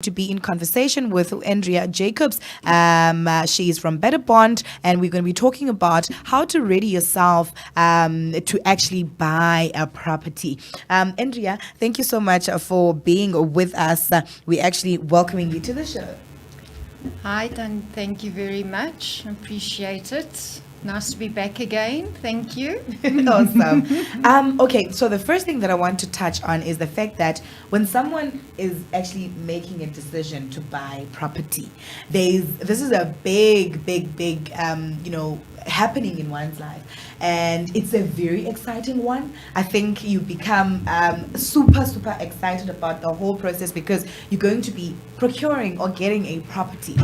to be in conversation with Andrea Jacobs. She is from Better Bond, and we're going to be talking about how to ready yourself to actually buy a property. Andrea, thank you so much for being with us. We're actually welcoming you to the show. Hi, Dan. Thank you very much. Appreciate it. Nice to be back again. Thank you. Awesome. Okay, so the first thing that I want to touch on is the fact that when someone is actually making a decision to buy property, this is a big happening in one's life, and it's a very exciting one. I think you become super excited about the whole process because you're going to be procuring or getting a property,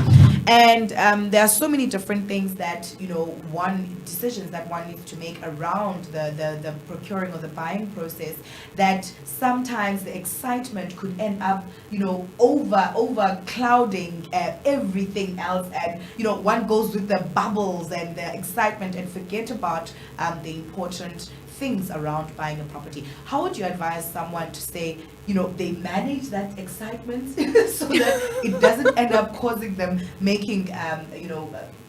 and there are so many different things that decisions that one needs to make around the procuring or the buying process, that sometimes the excitement could end up over clouding everything else, and one goes with the bubbles and the excitement and forget about the important things around buying a property. How would you advise someone to say, they manage that excitement so that it doesn't end up causing them making,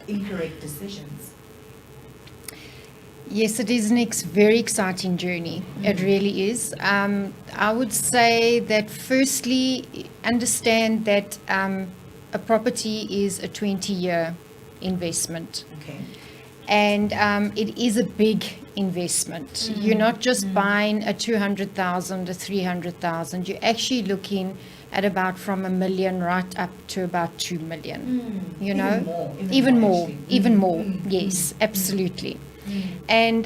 incorrect decisions? Yes, it is a very exciting journey. It really is. I would say that firstly, understand that a property is a 20-year investment. Okay. And it is a big investment. You're not just buying a 200,000, a 300,000. You're actually looking at about from $1 million right up to about 2 million. Even more. Yes, absolutely. And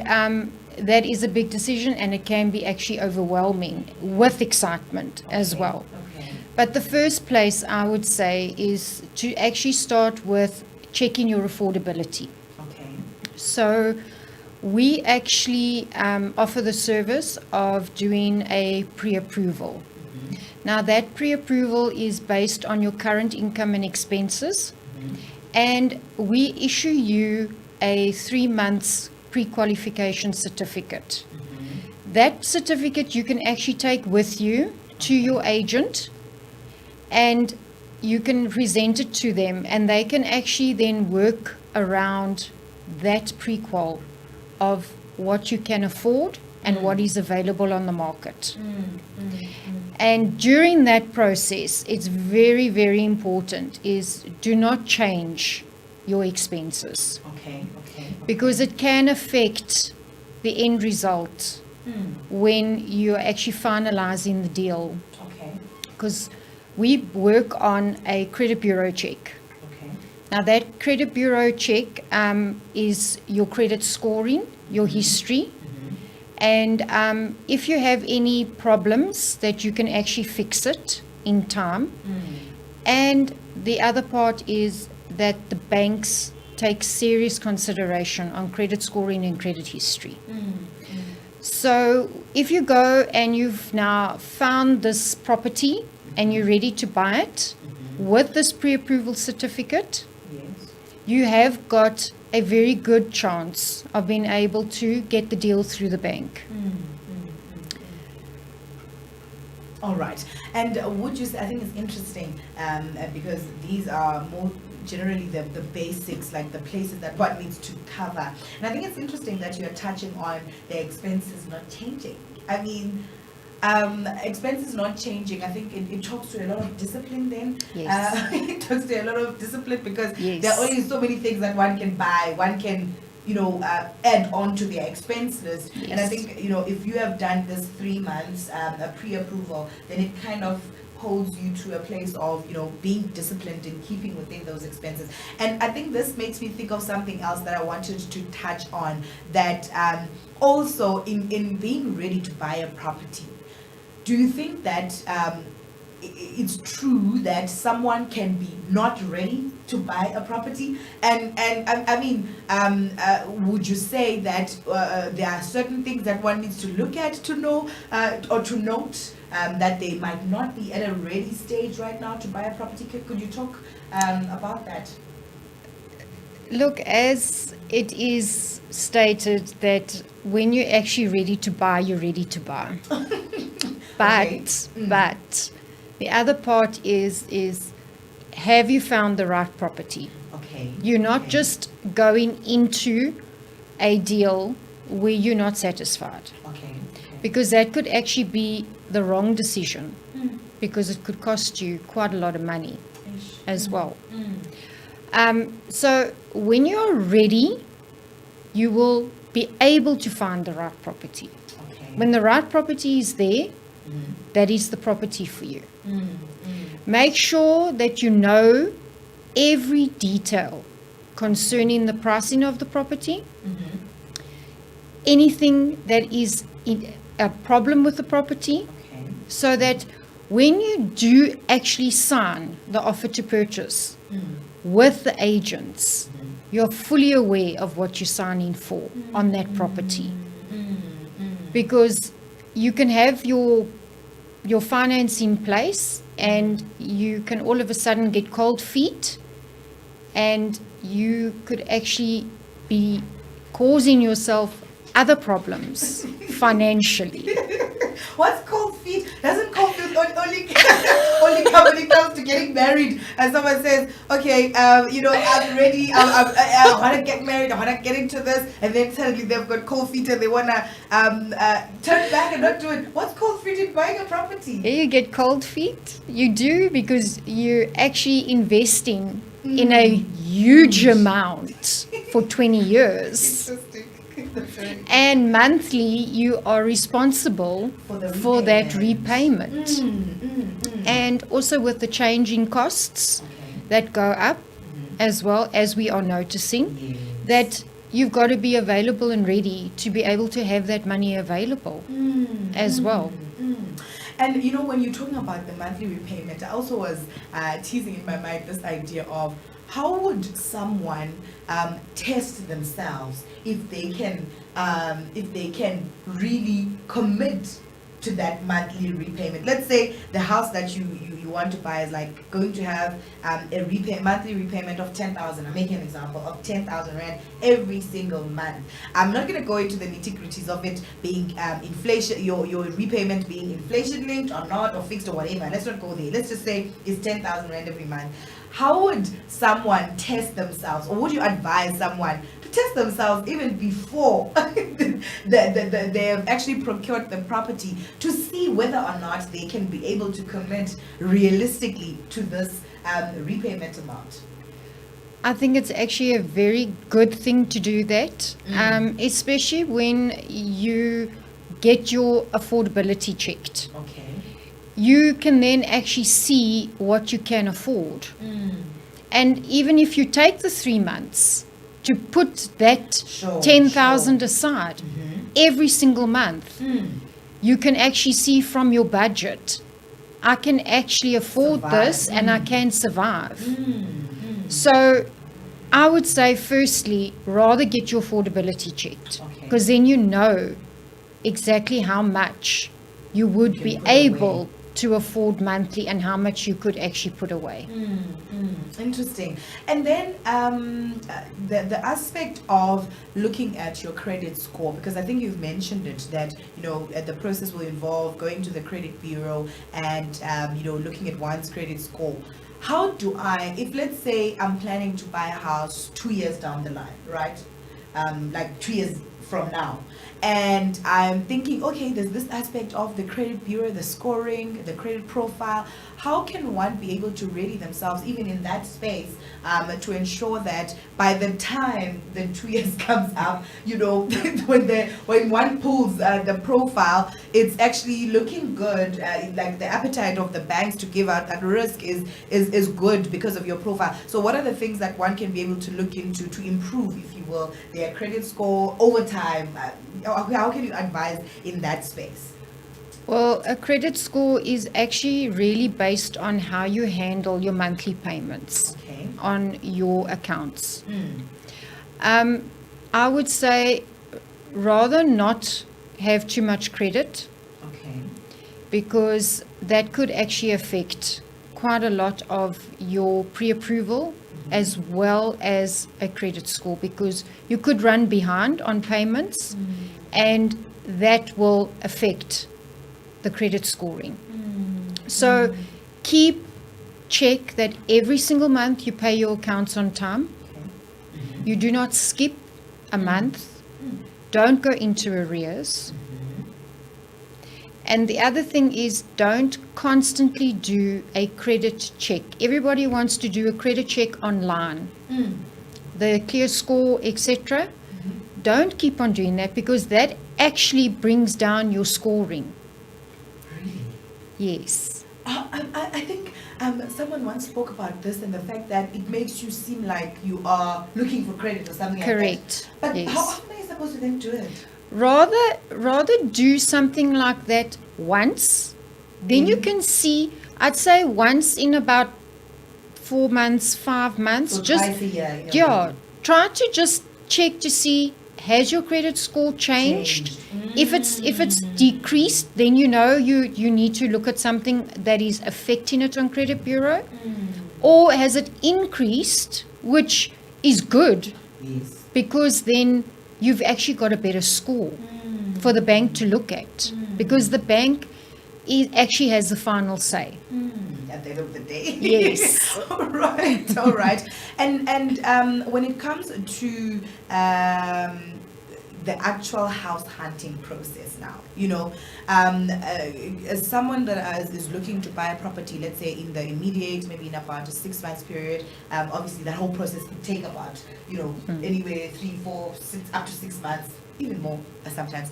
that is a big decision, and it can be actually overwhelming with excitement as well. Okay. But the first place I would say is to actually start with checking your affordability. So we actually offer the service of doing a pre-approval. Now that pre-approval is based on your current income and expenses, and we issue you a 3 months pre-qualification certificate. That certificate you can actually take with you to your agent, and you can present it to them, and they can actually then work around that pre-qual of what you can afford and what is available on the market. And during that process, it's very important is do not change your expenses. Okay. Because it can affect the end result when you're actually finalizing the deal. Okay. Because we work on a credit bureau check. Now that credit bureau check is your credit scoring, your history, and if you have any problems that you can actually fix it in time. And the other part is that the banks take serious consideration on credit scoring and credit history. So if you go and you've now found this property and you're ready to buy it with this pre-approval certificate, you have got a very good chance of being able to get the deal through the bank. All right. And would you say, I think it's interesting because these are more generally the basics, like the places that one needs to cover. And I think it's interesting that you're touching on the expenses not changing. I mean, expenses not changing. I think it talks to a lot of discipline then. Yes. It talks to a lot of discipline because Yes. there are only so many things that one can buy. One can, add on to their expense list. Yes. And I think, if you have done this 3 months, a pre-approval, then it kind of holds you to a place of, being disciplined in keeping within those expenses. And I think this makes me think of something else that I wanted to touch on, that also in being ready to buy a property. Do you think that it's true that someone can be not ready to buy a property? And I mean, would you say that there are certain things that one needs to look at to know or to note that they might not be at a ready stage right now to buy a property? Could you talk about that? Look, as it is stated that when you're actually ready to buy, you're ready to buy. Okay. But The other part is have you found the right property? Okay. You're not just going into a deal where you're not satisfied. Okay. Because that could actually be the wrong decision, because it could cost you quite a lot of money as well. So when you're ready, you will be able to find the right property. Okay. When the right property is there, that is the property for you. Make sure that you know every detail concerning the pricing of the property, anything that is a problem with the property, so that when you do actually sign the offer to purchase with the agents, you're fully aware of what you're signing for on that property. Because you can have your finance in place, and you can all of a sudden get cold feet, and you could actually be causing yourself other problems financially. What's cold feet? Doesn't cold feet only come when it comes to getting married? And someone says, okay, I'm ready, I want to get married, I want to get into this, and then suddenly they've got cold feet and they want to turn back and not do it. What's cold feet in buying a property? You get cold feet? You do, because you're actually investing in a huge amount for 20 years. Interesting. And monthly, you are responsible for that repayment. And also with the changing costs that go up, as well as we are noticing, that you've got to be available and ready to be able to have that money available as well. And when you're talking about the monthly repayment, I also was teasing in my mind this idea of how would someone test themselves if they can really commit to that monthly repayment. Let's say the house that you want to buy is like going to have a monthly repayment of 10,000. I'm making an example of 10,000 rand every single month. I'm not going to go into the nitty-gritties of it being inflation, your repayment being inflation linked or not, or fixed or whatever. Let's not go there. Let's just say it's 10,000 rand every month. How would someone test themselves, or would you advise someone to test themselves even before they have actually procured the property, to see whether or not they can be able to commit realistically to this repayment amount? I think it's actually a very good thing to do that, especially when you get your affordability checked. Okay. You can then actually see what you can afford. And even if you take the 3 months to put that 10,000 aside every single month, you can actually see from your budget, I can actually afford this and I can survive. So I would say, firstly, rather get your affordability checked, because then you know exactly how much you would be able to afford monthly and how much you could actually put away. Interesting. And then the aspect of looking at your credit score, because I think you've mentioned it, that the process will involve going to the credit bureau and looking at one's credit score. How do I, if let's say I'm planning to buy a house 2 years down the line, right? Like 2 years from now, and I'm thinking, okay, there's this aspect of the credit bureau, the scoring, the credit profile. How can one be able to ready themselves even in that space to ensure that by the time the 2 years comes up, when one pulls the profile, it's actually looking good, like the appetite of the banks to give out at risk is good because of your profile. So what are the things that one can be able to look into to improve, if you will, their credit score over time? How can you advise in that space? Well, a credit score is actually really based on how you handle your monthly payments on your accounts. I would say rather not have too much credit, because that could actually affect quite a lot of your pre-approval as well as a credit score, because you could run behind on payments and that will affect the credit scoring. So check that every single month you pay your accounts on time. You do not skip a month. Don't go into arrears. And the other thing is, don't constantly do a credit check. Everybody wants to do a credit check online. The clear score, etc. Don't keep on doing that, because that actually brings down your scoring. Really? Yes. I think someone once spoke about this, and the fact that it makes you seem like you are looking for credit or something Correct. like that. But yes. how often are you supposed to then do it? Rather do something like that once. Then you can see, I'd say once in about 4 months, 5 months. So just twice a year. yeah, try to just check to see, has your credit score changed? If it's decreased, then you know you need to look at something that is affecting it on credit bureau. Or has it increased, which is good, Yes. because then you've actually got a better score for the bank to look at, because the bank actually has the final say. At the end of the day. Yes. All right. And when it comes to the actual house hunting process now, as someone that is looking to buy a property, let's say in the immediate, maybe in about a 6 months period, obviously that whole process could take about, anywhere 3, 4, 6, up to 6 months, even more sometimes.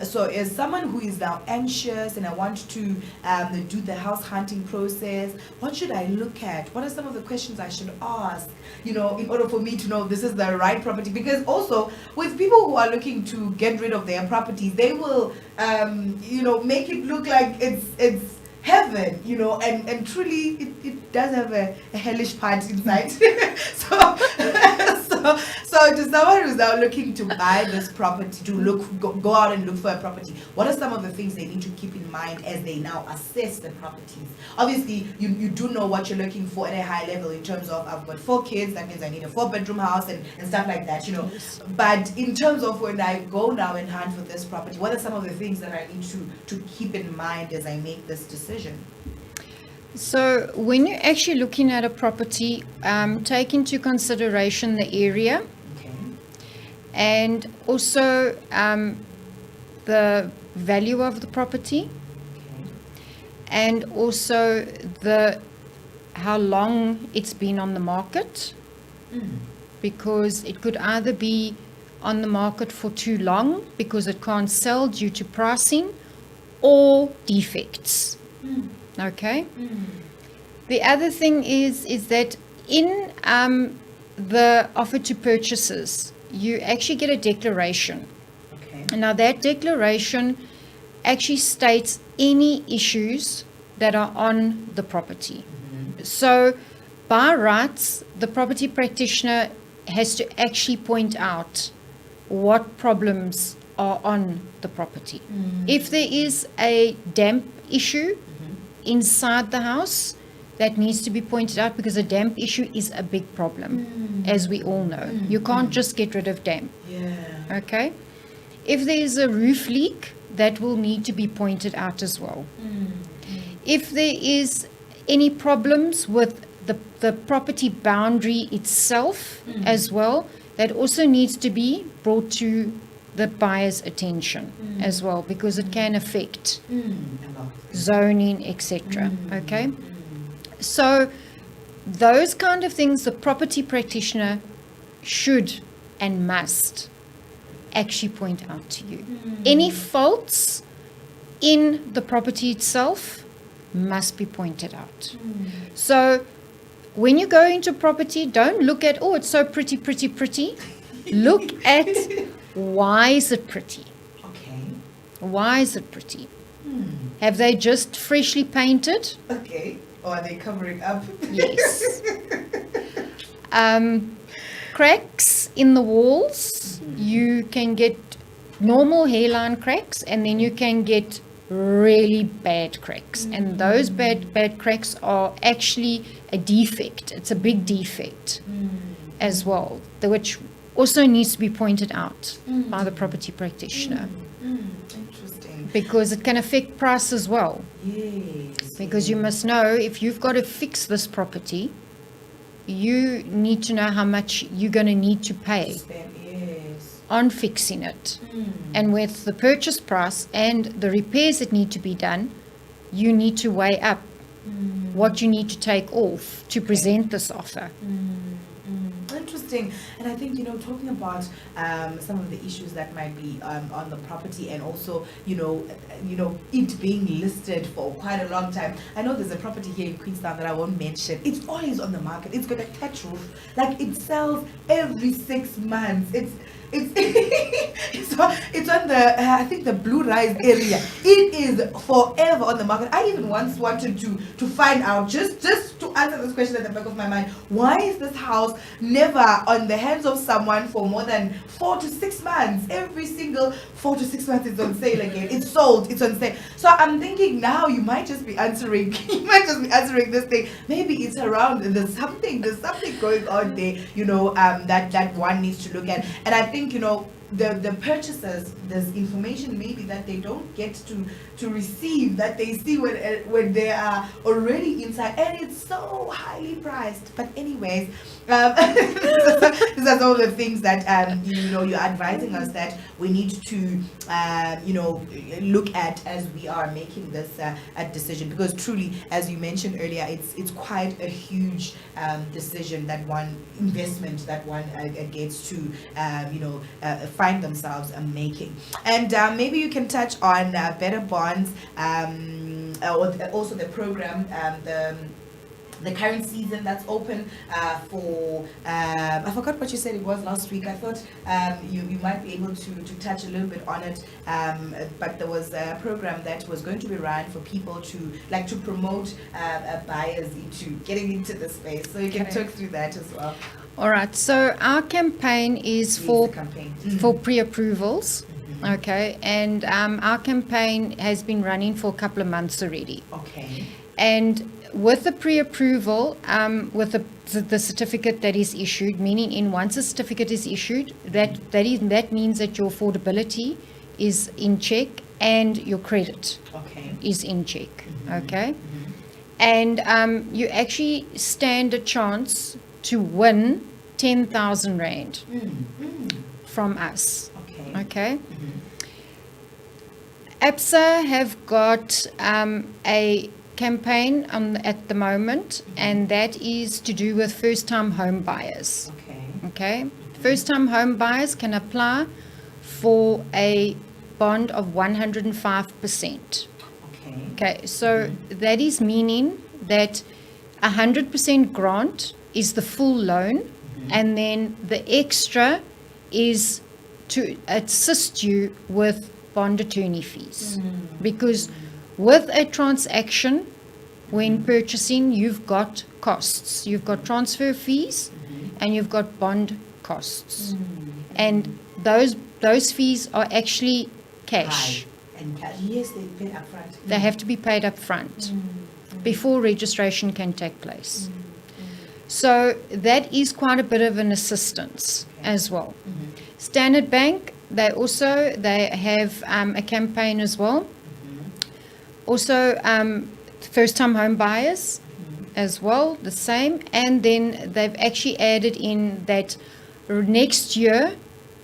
So as someone who is now anxious and I want to do the house hunting process, what should I look at? What are some of the questions I should ask, in order for me to know this is the right property? Because also with people who are looking to get rid of their properties, they will, make it look like it's heaven, and truly it does have a hellish part inside. So to someone who's now looking to buy this property, to go out and look for a property, what are some of the things they need to keep in mind as they now assess the properties? Obviously, you do know what you're looking for at a high level in terms of, I've got 4 kids, that means I need a 4-bedroom house and stuff like that, Yes. But in terms of when I go now and hunt for this property, what are some of the things that I need to keep in mind as I make this decision? So when you're actually looking at a property, take into consideration the area, Okay. and also the value of the property, Okay. and also how long it's been on the market, because it could either be on the market for too long because it can't sell due to pricing, or defects. Okay. The other thing is that in the offer to purchasers, you actually get a declaration. Okay. And now that declaration actually states any issues that are on the property. So by rights, the property practitioner has to actually point out what problems are on the property. If there is a damp issue inside the house, that needs to be pointed out, because a damp issue is a big problem, as we all know. You can't just get rid of damp. Yeah. Okay? If there is a roof leak, that will need to be pointed out as well. If there is any problems with the property boundary itself as well, that also needs to be brought to the buyer's attention as well, because it can affect zoning, etc. Okay? So those kind of things the property practitioner should and must actually point out to you. Any faults in the property itself must be pointed out. So when you go into property, don't look at, oh, it's so pretty, pretty, pretty. Look at, why is it pretty? Okay. Why is it pretty? Have they just freshly painted? Okay. Or are they covering up? Yes. Cracks in the walls. You can get normal hairline cracks, and then you can get really bad cracks. And those bad cracks are actually a defect. It's a big defect as well, which also needs to be pointed out by the property practitioner. Interesting. Because it can affect price as well. Yes. Because you must know, if you've got to fix this property, you need to know how much you're going to need to pay Yes. on fixing it. And with the purchase price and the repairs that need to be done, you need to weigh up what you need to take off to present this offer. Interesting. And I think, talking about some of the issues that might be on the property, and also, it being listed for quite a long time. I know there's a property here in Queenstown that I won't mention. It's always on the market. It's got a thatch roof. Like, it sells every 6 months. It's on the I think the Blue Rise area. It is forever on the market. I even once wanted to find out, just to answer this question at the back of my mind, why is this house never on the hands of someone for more than 4 to 6 months? Every single 4 to 6 months it's on sale again. It's sold, it's on sale. So I'm thinking now you might just be answering this thing. Maybe it's around, there's something going on there, that one needs to look at. And I think, the purchasers, there's information maybe that they don't get to receive, that they see when they are already inside, and it's so highly priced. But anyways, these are all the things that you're advising us that we need to look at as we are making this a decision, because truly, as you mentioned earlier, it's quite a huge decision, that one investment that one gets to find themselves making. And maybe you can touch on better bonds, also the program, the current season that's open for I forgot what you said it was last week. I thought you might be able to touch a little bit on it, but there was a program that was going to be run for people to promote buyers into getting into the space, so you can talk through that as well. All right, so our campaign is for pre-approvals. Okay, and our campaign has been running for a couple of months already. Okay. And with the pre-approval, with the certificate that is issued, meaning once a certificate is issued, that means that your affordability is in check and your credit is in check. Okay, and you actually stand a chance to win 10,000 Rand from us. Okay. ABSA have got a campaign at the moment, and that is to do with first-time home buyers. Okay. First-time home buyers can apply for a bond of 105%. Okay. So that is meaning that 100% grant is the full loan, and then the extra is to assist you with bond attorney fees. Because with a transaction, when purchasing, you've got costs. You've got transfer fees and you've got bond costs. And those fees are actually cash. And yes, they pay up front. They have to be paid up front before registration can take place. So that is quite a bit of an assistance as well. Standard Bank, they have a campaign as well. Also, first-time home buyers as well, the same. And then they've actually added in that next year,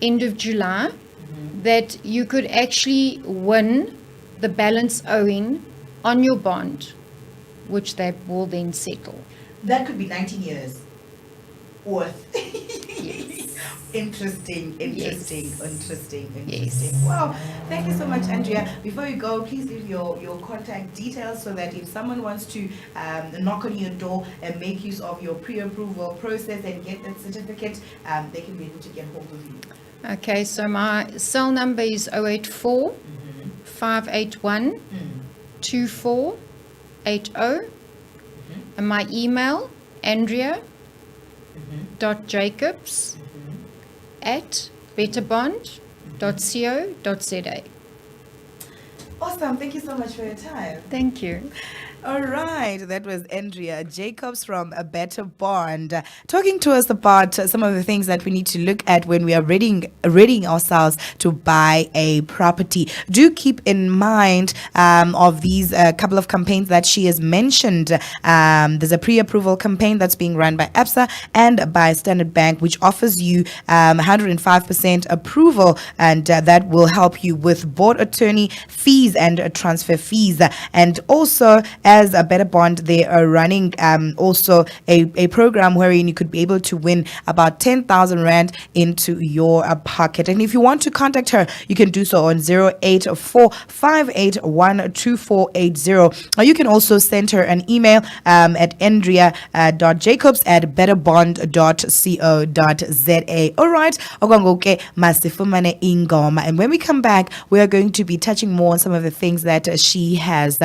end of July, that you could actually win the balance owing on your bond, which they will then settle. That could be 19 years worth. Yes. Interesting. Yes. Wow, thank you so much, Andrea. Before you go, please leave your contact details, so that if someone wants to knock on your door and make use of your pre-approval process and get that certificate, they can be able to get hold of you. Okay, so my cell number is 084 581 2480, and my email, Andrea.Jacobs at betterbond.co.za. Awesome. Thank you so much for your time. Thank you. All right, that was Andrea Jacobs from A Better Bond, talking to us about some of the things that we need to look at when we are readying ourselves to buy a property. Do keep in mind of these couple of campaigns that she has mentioned. There's a pre-approval campaign that's being run by ABSA and by Standard Bank, which offers you 105% approval, and that will help you with board attorney fees and transfer fees. And also, as A Better Bond, they are running also a program wherein you could be able to win about 10,000 Rand into your pocket. And if you want to contact her, you can do so on 084-581-2480. Or you can also send her an email at andrea.jacobs@betterbond.co.za. All right, okwangoke masifumane ingoma. And when we come back, we are going to be touching more on some of the things that she has